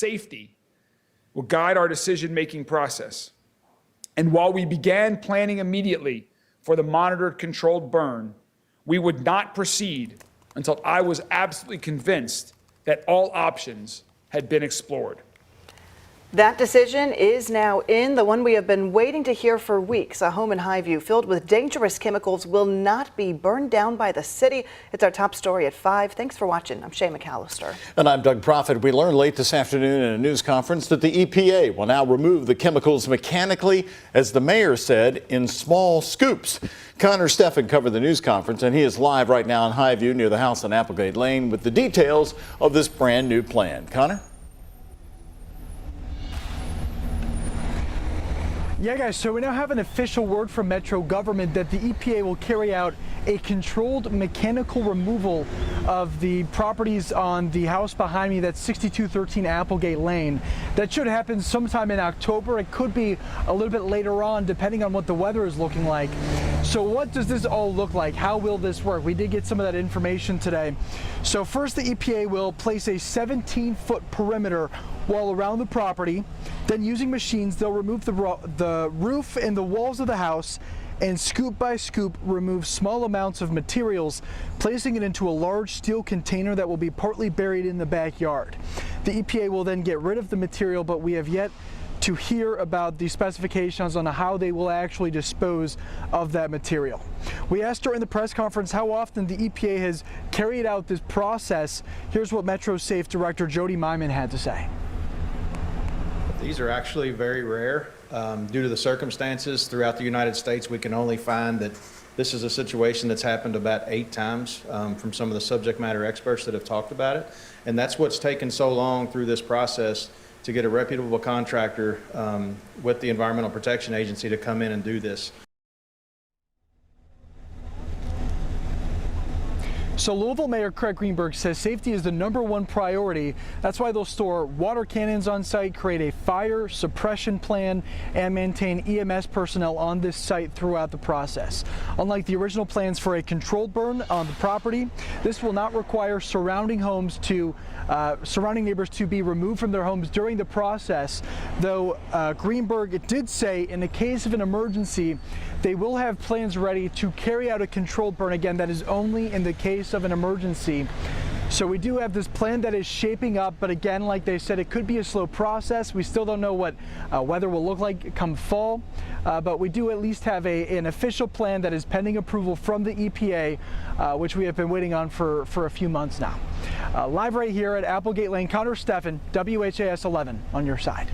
safety will guide our decision-making process. And while we began planning immediately for the monitored controlled burn, we would not proceed until I was absolutely convinced that all options had been explored. That decision is now in, the one we have been waiting to hear for weeks. A home in Highview filled with dangerous chemicals will not be burned down by the city. It's our top story at 5. Thanks for watching. I'm Shay McAllister. And I'm Doug Proffitt. We learned late this afternoon in a news conference that the EPA will now remove the chemicals mechanically, as the mayor said, in small scoops. Connor Steffen covered the news conference, and he is live right now in Highview near the house on Applegate Lane with the details of this brand new plan. Connor? Yeah, guys, so we now have an official word from Metro government that the EPA will carry out a controlled mechanical removal of the properties on the house behind me. That's 6213 Applegate Lane. That should happen sometime in October. It could be a little bit later on, depending on what the weather is looking like. So what does this all look like? How will this work? We did get some of that information today. So first, the EPA will place a 17-foot perimeter wall around the property. Then, using machines, they'll remove the roof and the walls of the house, and scoop by scoop remove small amounts of materials, placing it into a large steel container that will be partly buried in the backyard. The EPA will then get rid of the material, but we have yet to hear about the specifications on how they will actually dispose of that material. We asked during the press conference how often the EPA has carried out this process. Here's what Metro Safe Director Jody Myman had to say. These are actually very rare. Due to the circumstances throughout the United States, we can only find that this is a situation that's happened about 8 times from some of the subject matter experts that have talked about it. And that's what's taken so long through this process to get a reputable contractor with the Environmental Protection Agency to come in and do this. So Louisville Mayor Craig Greenberg says safety is the #1 priority. That's why they'll store water cannons on site, create a fire suppression plan, and maintain EMS personnel on this site throughout the process. Unlike the original plans for a controlled burn on the property, this will not require surrounding neighbors to be removed from their homes during the process. Though Greenberg did say in the case of an emergency, they will have plans ready to carry out a controlled burn. Again, that is only in the case of an emergency. So we do have this plan that is shaping up, but again, like they said, it could be a slow process. We still don't know what weather will look like come fall, but we do at least have an official plan that is pending approval from the EPA, which we have been waiting on for a few months now. Live right here at Applegate Lane, Connor Steffen, WHAS 11 on your side.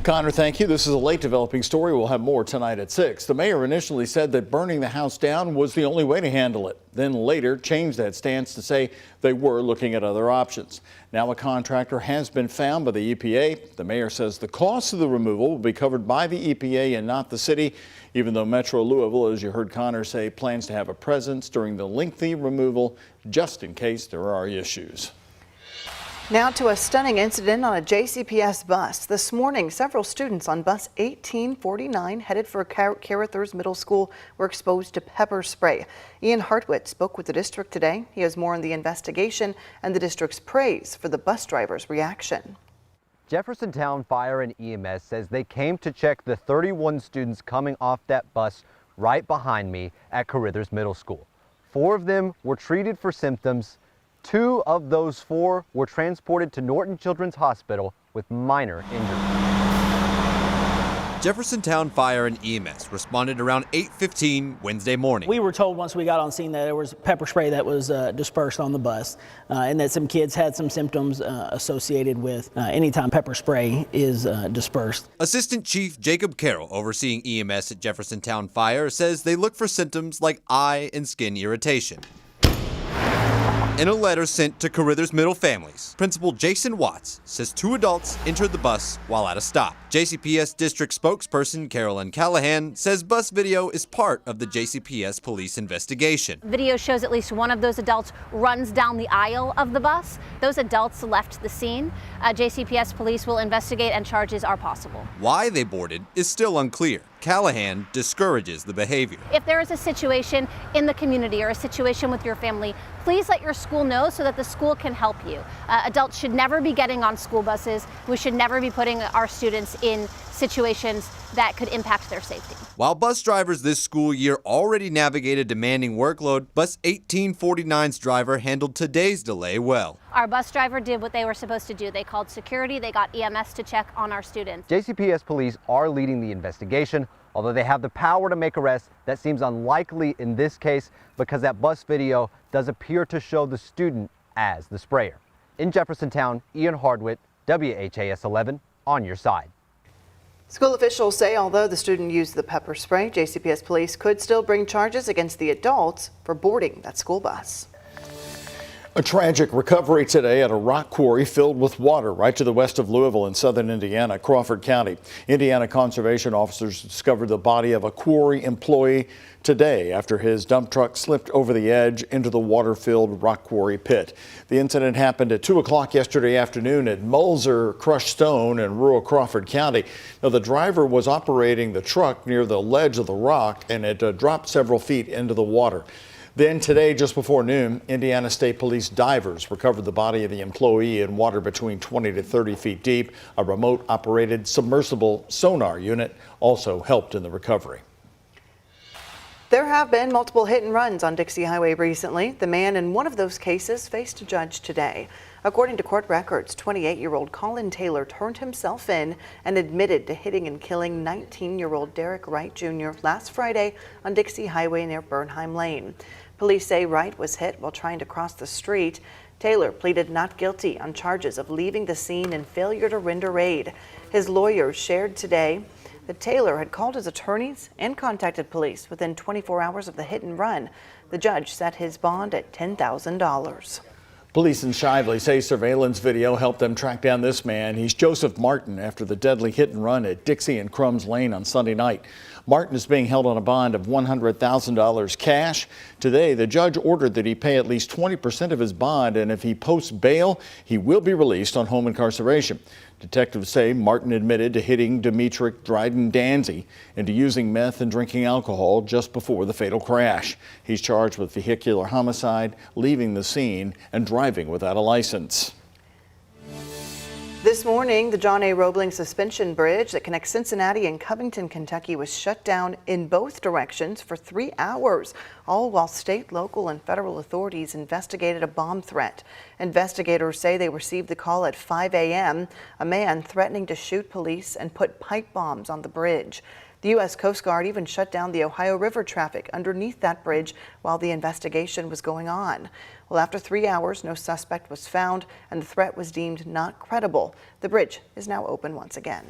Connor, thank you. This is a late developing story. We'll have more tonight at 6. The mayor initially said that burning the house down was the only way to handle it, then later changed that stance to say they were looking at other options. Now a contractor has been found by the EPA. The mayor says the cost of the removal will be covered by the EPA and not the city, even though Metro Louisville, as you heard Connor say, plans to have a presence during the lengthy removal just in case there are issues. Now to a stunning incident on a JCPS bus. This morning, several students on bus 1849 headed for Carruthers Middle School were exposed to pepper spray. Ian Hartwitt spoke with the district today. He has more on the investigation and the district's praise for the bus driver's reaction. Jeffersontown Fire and EMS says they came to check the 31 students coming off that bus right behind me at Carruthers Middle School. 4 of them were treated for symptoms. 2 of those 4 were transported to Norton Children's Hospital with minor injuries. Jeffersontown Fire and EMS responded around 8:15 Wednesday morning. We were told once we got on scene that there was pepper spray that was dispersed on the bus and that some kids had some symptoms associated with anytime pepper spray is dispersed. Assistant Chief Jacob Carroll, overseeing EMS at Jeffersontown Fire, says they look for symptoms like eye and skin irritation. In a letter sent to Carruthers Middle families, Principal Jason Watts says 2 adults entered the bus while at a stop. JCPS District spokesperson Carolyn Callahan says bus video is part of the JCPS police investigation. Video shows at least one of those adults runs down the aisle of the bus. Those adults left the scene. JCPS police will investigate and charges are possible. Why they boarded is still unclear. Callahan discourages the behavior. If there is a situation in the community or a situation with your family, please let your school know so that the school can help you. Adults should never be getting on school buses. We should never be putting our students in situations that could impact their safety. While bus drivers this school year already navigated demanding workload, Bus 1849's driver handled today's delay well. Our bus driver did what they were supposed to do. They called security, they got EMS to check on our students. JCPS police are leading the investigation. Although they have the power to make arrests, that seems unlikely in this case because that bus video does appear to show the student as the sprayer. In Jeffersontown, Ian Hardwick, WHAS11, on your side. School officials say although the student used the pepper spray, JCPS police could still bring charges against the adults for boarding that school bus. A tragic recovery today at a rock quarry filled with water right to the west of Louisville in southern Indiana, Crawford County. Indiana conservation officers discovered the body of a quarry employee today after his dump truck slipped over the edge into the water-filled rock quarry pit. The incident happened at 2 o'clock yesterday afternoon at Mulzer Crushed Stone in rural Crawford County. Now, the driver was operating the truck near the ledge of the rock and it dropped several feet into the water. Then today, just before noon, Indiana State Police divers recovered the body of the employee in water between 20 to 30 feet deep. A remote-operated submersible sonar unit also helped in the recovery. There have been multiple hit and runs on Dixie Highway recently. The man in one of those cases faced a judge today. According to court records, 28-year-old Colin Taylor turned himself in and admitted to hitting and killing 19-year-old Derek Wright Jr. last Friday on Dixie Highway near Bernheim Lane. Police say Wright was hit while trying to cross the street. Taylor pleaded not guilty on charges of leaving the scene and failure to render aid. His lawyers shared today that Taylor had called his attorneys and contacted police within 24 hours of the hit and run. The judge set his bond at $10,000. Police in Shively say surveillance video helped them track down this man. He's Joseph Martin after the deadly hit and run at Dixie and Crumbs Lane on Sunday night. Martin is being held on a bond of $100,000 cash. Today, the judge ordered that he pay at least 20% of his bond, and if he posts bail, he will be released on home incarceration. Detectives say Martin admitted to hitting Demetric Dryden Danzy and to using meth and drinking alcohol just before the fatal crash. He's charged with vehicular homicide, leaving the scene, and driving without a license. This morning, the John A. Roebling suspension bridge that connects Cincinnati and Covington, Kentucky was shut down in both directions for 3 hours, all while state, local, and federal authorities investigated a bomb threat. Investigators say they received the call at 5 a.m., a man threatening to shoot police and put pipe bombs on the bridge. The U.S. Coast Guard even shut down the Ohio River traffic underneath that bridge while the investigation was going on. Well, after 3 hours, no suspect was found and the threat was deemed not credible. The bridge is now open once again.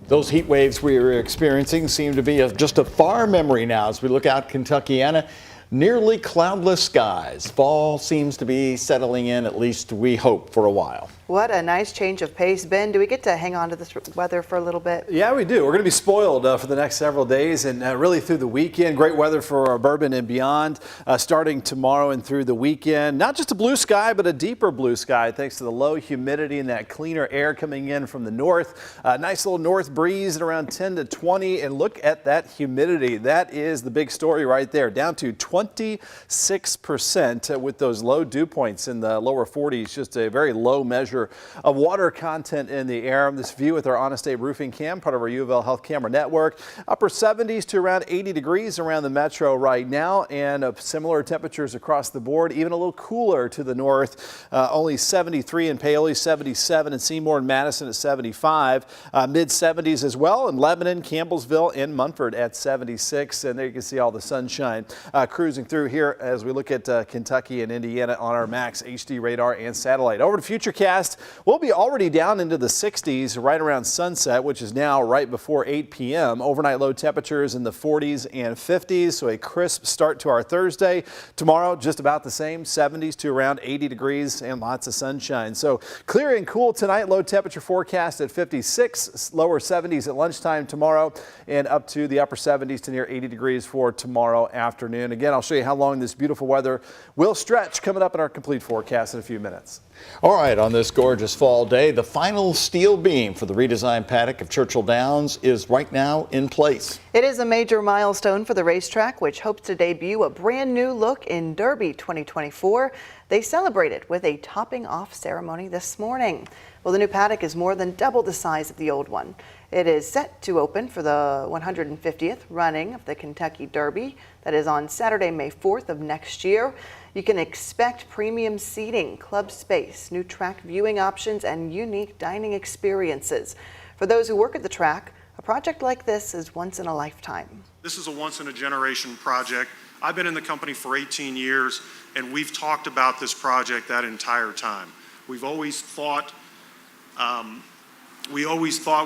Those heat waves we are experiencing seem to be just a far memory now as we look out Kentuckiana. Nearly cloudless skies. Fall seems to be settling in, at least we hope, for a while. What a nice change of pace. Ben, do we get to hang on to this weather for a little bit? Yeah, we do. We're going to be spoiled for the next several days and really through the weekend. Great weather for Bourbon and beyond, starting tomorrow and through the weekend. Not just a blue sky, but a deeper blue sky thanks to the low humidity and that cleaner air coming in from the north. Nice little north breeze at around 10 to 20. And look at that humidity. That is the big story right there. Down to 26% with those low dew points in the lower 40s. Just a very low measure of water content in the air. This view with our Honest Abe roofing cam, part of our U of L Health Camera Network. Upper 70s to around 80 degrees around the metro right now, and similar temperatures across the board, even a little cooler to the north. Only 73 in Paoli, 77 in Seymour and Madison at 75. Mid 70s as well in Lebanon, Campbellsville, and Munford at 76. And there you can see all the sunshine cruising through here as we look at Kentucky and Indiana on our MAX HD radar and satellite. Over to Futurecast. We'll be already down into the 60s right around sunset, which is now right before 8 p.m. Overnight low temperatures in the 40s and 50s, so a crisp start to our Thursday. Tomorrow, just about the same, 70s to around 80 degrees and lots of sunshine. So clear and cool tonight, low temperature forecast at 56, lower 70s at lunchtime tomorrow, and up to the upper 70s to near 80 degrees for tomorrow afternoon. Again, I'll show you how long this beautiful weather will stretch coming up in our complete forecast in a few minutes. All right, on this gorgeous fall day. The final steel beam for the redesigned paddock of Churchill Downs is right now in place. It is a major milestone for the racetrack, which hopes to debut a brand new look in Derby 2024. They celebrated with a topping off ceremony this morning. Well, the new paddock is more than double the size of the old one. It is set to open for the 150th running of the Kentucky Derby. That is on Saturday, May 4th of next year. You can expect premium seating, club space, new track viewing options, and unique dining experiences. For those who work at the track, a project like this is once in a lifetime. This is a once-in-a-generation project. I've been in the company for 18 years, and we've talked about this project that entire time. We've always thought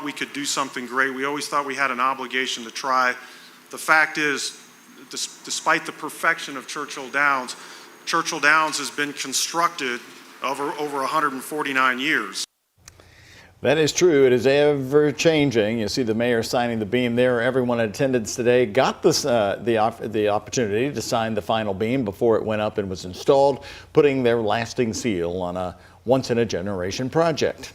we could do something great. We always thought we had an obligation to try. The fact is, despite the perfection of Churchill Downs has been constructed over 149 years. That is true. It is ever changing. You see the mayor signing the beam there. Everyone in attendance today got this, the opportunity to sign the final beam before it went up and was installed, putting their lasting seal on a once-in-a-generation project.